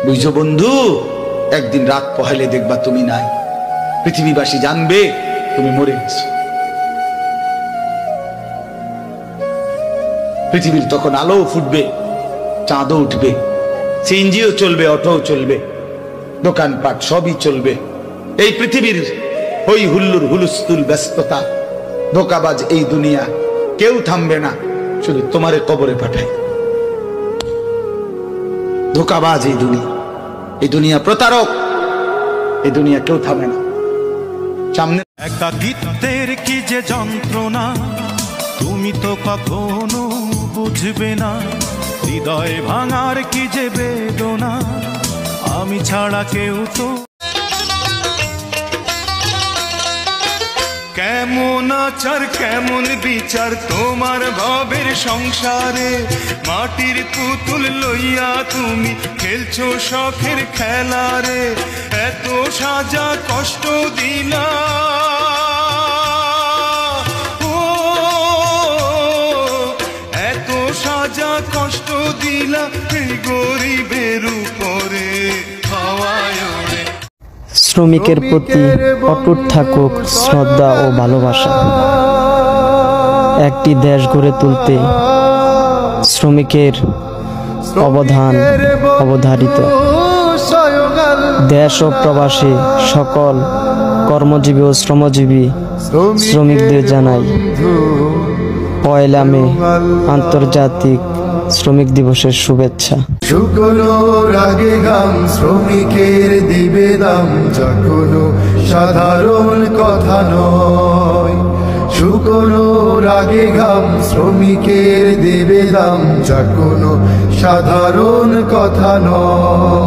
বুঝছো বন্ধু, একদিন রাত পহেলে দেখবা তুমি নাই, পৃথিবীবাসী জানবে তুমি মরে গেছো। পৃথিবীর তখন আলো ফুটবে, চাঁদও উঠবে, সিএনজিও চলবে, অটোও চলবে, দোকানপাট সবই চলবে। এই পৃথিবীর হই হুল্লুর হুলুস্থুল ব্যস্ততা, ধোকাবাজ এই দুনিয়া, কেউ থামবে না, শুধু তোমারে কবরে পাঠায়। ধোকাবাজ এই দুনিয়া প্রতারক, এই দুনিয়া কেউ থামে না। সামনে একাকিত্বের কি যে যন্ত্রণা, তুমি তো কখনো বুঝবে না। হৃদয় ভাঙার কি যে বেদনা, আমি ছাড়া কেউ তো। কেমন আচার কেমন বিচার তোমার ভবের সংসারে, মাটির পুতুল লইয়া তুমি খেলছো শখের খেলারে। এত সাজা কষ্ট দিলা, এত সাজা কষ্ট দিলা এই গরিবের উপরে। শ্রমিকের প্রতি অটুট থাকুক শ্রদ্ধা ও ভালোবাসা। একটি দেশ গড়ে তুলতে শ্রমিকের অবদান অবধারিত। দেশ ও প্রবাসী সকল কর্মজীবী ও শ্রমজীবী শ্রমিকদের জানাই 1 মে আন্তর্জাতিক শ্রমিক দিবসের শুভেচ্ছা। শুকনোর আগে গাম শ্রমিকের দিবে দাম, যা কোনো সাধারণ কথা নয়। শুকনোর আগে গাম শ্রমিকের দিবে দাম, যা কোনো সাধারণ কথা নয়।